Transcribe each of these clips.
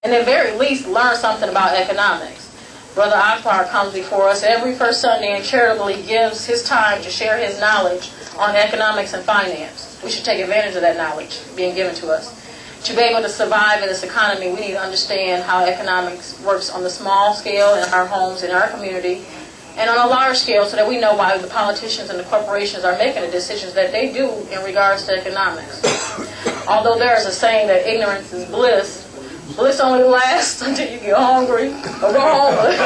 and at the very least learn something about economics. Brother Akbar comes before us every first Sunday and charitably gives his time to share his knowledge on economics and finance. We should take advantage of that knowledge being given to us. To be able to survive in this economy, we need to understand how economics works on the small scale in our homes, in our community, and on a large scale, so that we know why the politicians and the corporations are making the decisions that they do in regards to economics. Although there is a saying that ignorance is bliss, bliss only lasts until you get hungry or go homeless.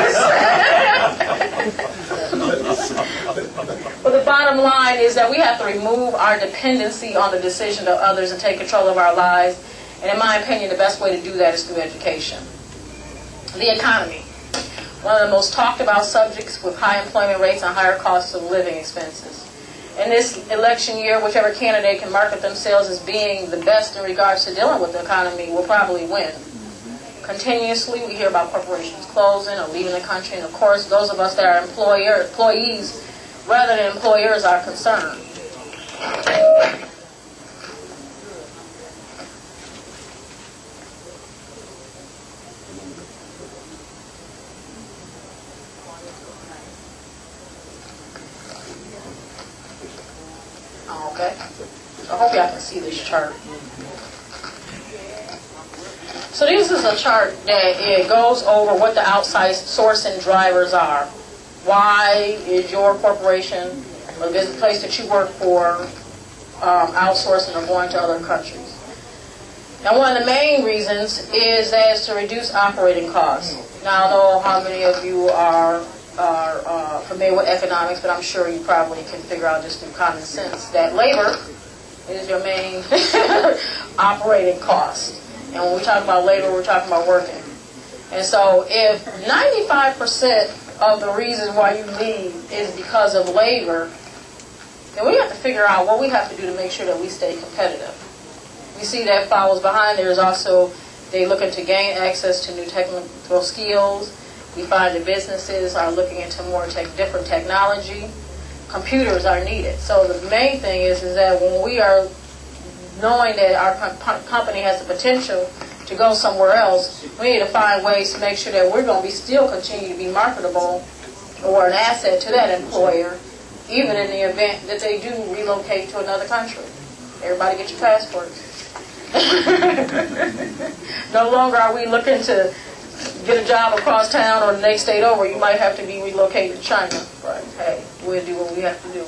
But the bottom line is that we have to remove our dependency on the decision of others and take control of our lives. And in my opinion, the best way to do that is through education. The economy. One of the most talked about subjects with high employment rates and higher costs of living expenses. In this election year, whichever candidate can market themselves as being the best in regards to dealing with the economy will probably win. Continuously, we hear about corporations closing or leaving the country, and of course, those of us that are employees rather than employers are concerned. Okay, so I hope y'all can see this chart. So this is a chart that it goes over what the outside sourcing drivers are. Why is your corporation or the place that you work for outsourcing or going to other countries? Now, one of the main reasons is to reduce operating costs. Now, I don't know how many of you are familiar with economics, but I'm sure you probably can figure out just through common sense that labor is your main operating cost. And when we talk about labor, we're talking about working. And so if 95% of the reasons why you leave is because of labor, then we have to figure out what we have to do to make sure that we stay competitive. We see that follows behind. There's also, they looking to gain access to new technical skills. We find that businesses are looking into more different technology. Computers are needed. So the main thing is that when we are knowing that our company has the potential to go somewhere else, we need to find ways to make sure that we're going to still continue to be marketable or an asset to that employer, even in the event that they do relocate to another country. Everybody get your passports. No longer are we looking to get a job across town or the next state over. You might have to be relocated to China. But hey, we'll do what we have to do.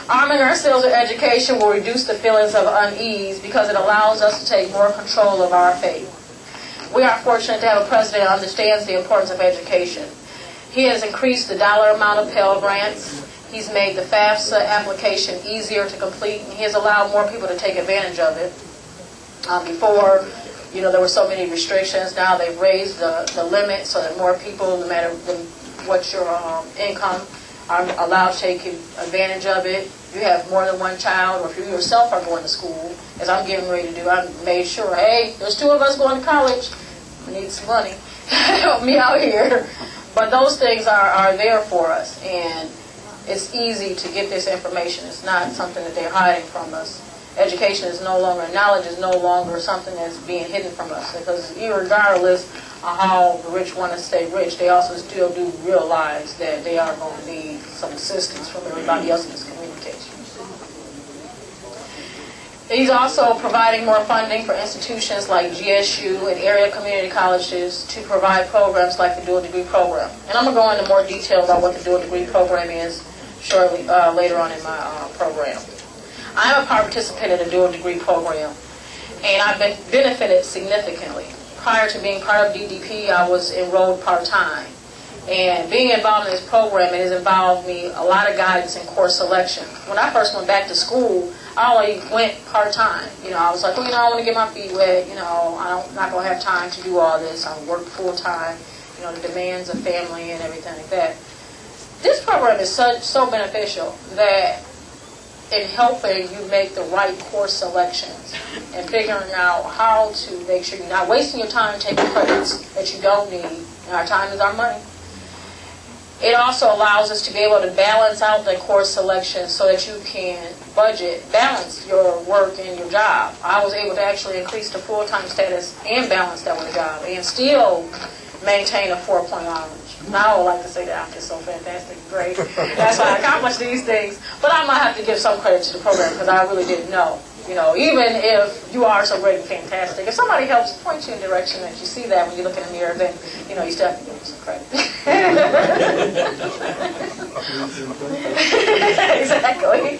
Arming ourselves with education will reduce the feelings of unease because it allows us to take more control of our fate. We are fortunate to have a president who understands the importance of education. He has increased the dollar amount of Pell Grants. He's made the FAFSA application easier to complete. He has allowed more people to take advantage of it. Before, there were so many restrictions. Now they've raised the limit so that more people, no matter what your income, are allowed to take advantage of it. You have more than one child, or if you yourself are going to school, as I'm getting ready to do, I made sure, hey, there's 2 of us going to college. We need some money. Help me out here. But those things are there for us, and it's easy to get this information. It's not something that they're hiding from us. Education is no longer, knowledge is no longer something that's being hidden from us, because regardless of how the rich want to stay rich, they also still do realize that they are going to need some assistance from everybody else in this communication. He's also providing more funding for institutions like GSU and area community colleges to provide programs like the dual degree program. And I'm going to go into more detail about what the dual degree program is shortly later on in my program. I'm a participant in the dual degree program, and I've been benefited significantly. Prior to being part of DDP, I was enrolled part-time. And being involved in this program, it has involved me a lot of guidance in course selection. When I first went back to school, I only went part-time. I was like, I want to get my feet wet. I'm not going to have time to do all this. I work full-time, the demands of family and everything like that. This program is so beneficial that in helping you make the right course selections and figuring out how to make sure you're not wasting your time taking credits that you don't need. And our time is our money. It also allows us to be able to balance out the course selection so that you can balance your work and your job. I was able to actually increase the full-time status and balance that with a job and still maintain a 4-point average. Now I would like to say that I'm just so fantastic, great. That's why I accomplished these things. But I might have to give some credit to the program because I really didn't know. You know, even if you are so great and fantastic, if somebody helps point you in the direction that you see that when you look in the mirror, then, you know, you still have to give them some credit. Exactly.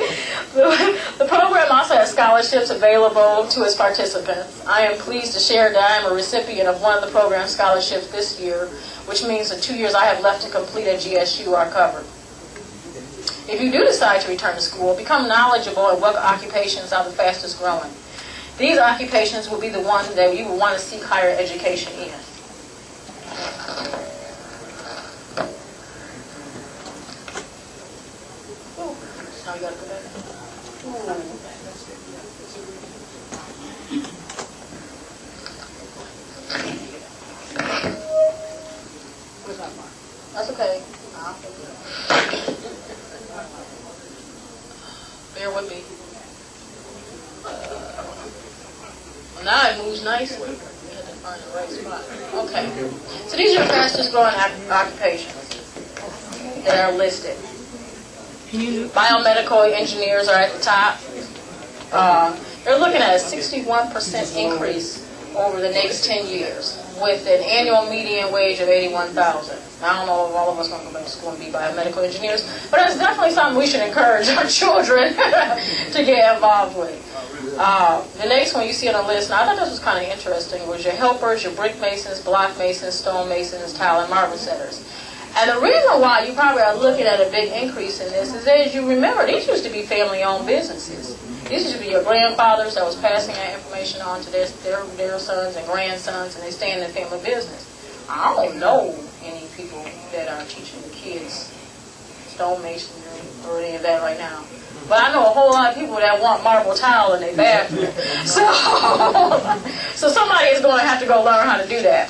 The program also has scholarships available to its participants. I am pleased to share that I am a recipient of one of the program scholarships this year, which means the 2 years I have left to complete at GSU are covered. If you do decide to return to school, become knowledgeable in what occupations are the fastest growing. These occupations will be the ones that you will want to seek higher education in. Ooh, now you got to go back. Where's my mark? That's okay. Bear with me. Well, now it moves nicely. You have to find the right spot. Okay. So these are the fastest growing occupations that are listed. Biomedical engineers are at the top. They're looking at a 61% increase over the next 10 years with an annual median wage of $81,000. I don't know if all of us want to go back to school and be biomedical engineers, but that's definitely something we should encourage our children to get involved with. The next one you see on the list, and I thought this was kind of interesting, was your helpers, your brick masons, block masons, stone masons, tile and marble setters. And the reason why you probably are looking at a big increase in this is that, as you remember, these used to be family-owned businesses. These used to be your grandfathers that was passing that information on to their sons and grandsons, and they stay in the family business. I don't know any people that are teaching the kids stonemasonry or any of that right now. But I know a whole lot of people that want marble tile in their bathroom. So somebody is going to have to go learn how to do that.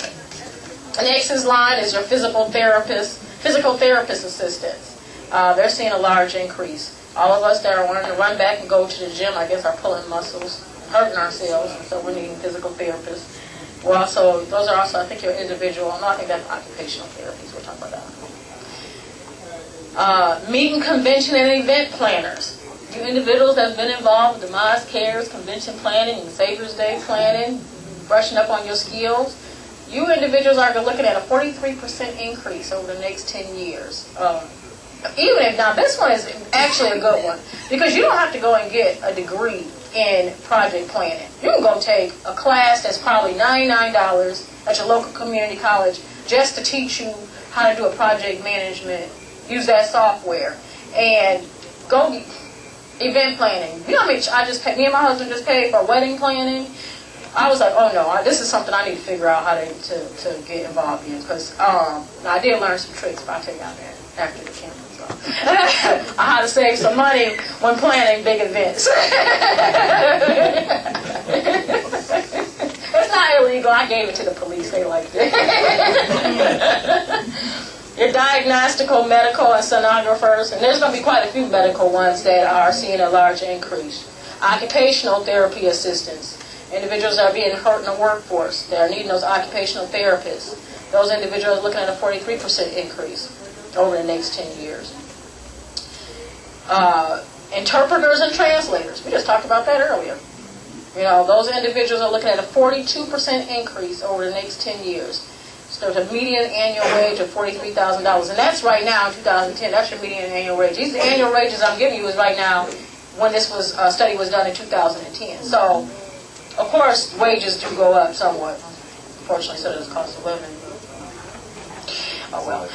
The next in line is your physical therapist assistants. They're seeing a large increase. All of us that are wanting to run back and go to the gym, I guess, are pulling muscles, hurting ourselves, and so we're needing physical therapists. Those are also, I think, your individual, no, I think that's occupational therapies, we're talking about that. Meeting, convention, and event planners. You individuals that have been involved with the Mosque Cares, convention planning, and Savior's Day planning, brushing up on your skills, you individuals are looking at a 43% increase over the next 10 years. Even if, now this one is actually a good one, because you don't have to go and get a degree in project planning. You can go take a class that's probably $99 at your local community college just to teach you how to do a project management, use that software, and go event planning. You know how much me and my husband just paid for wedding planning? I was like, oh no, this is something I need to figure out how to get involved in, because I did learn some tricks, but I'll tell you about that after the campus. How to save some money when planning big events. It's not illegal. I gave it to the police. They liked it. Your diagnostical, medical, and sonographers, and there's going to be quite a few medical ones that are seeing a large increase. Occupational therapy assistants. Individuals that are being hurt in the workforce. They are needing those occupational therapists. Those individuals are looking at a 43% increase over the next 10 years. Interpreters and translators. We just talked about that earlier. You know, those individuals are looking at a 42% increase over the next 10 years. So there's a median annual wage of $43,000. And that's right now in 2010. That's your median annual wage. These annual wages I'm giving you is right now when this study was done in 2010. So, of course, wages do go up somewhat. Unfortunately, so does the cost of living. Oh, well.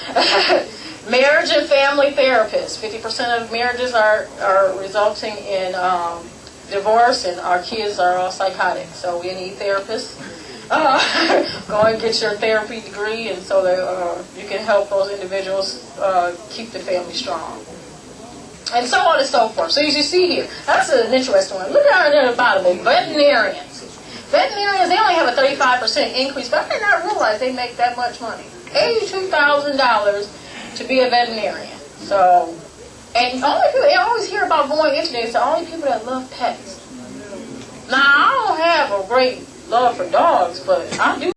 Marriage and family therapists. 50% of marriages are resulting in divorce, and our kids are all psychotic. So we need therapists. Go and get your therapy degree, and so that you can help those individuals keep the family strong. And so on and so forth. So as you see here, that's an interesting one. Look down there at the bottom, veterinarians. Veterinarians, they only have a 35% increase, but I did not realize they make that much money. $82,000 to be a veterinarian. So, and only people, I always hear about going into this, the only people that love pets. Now, I don't have a great love for dogs, but I do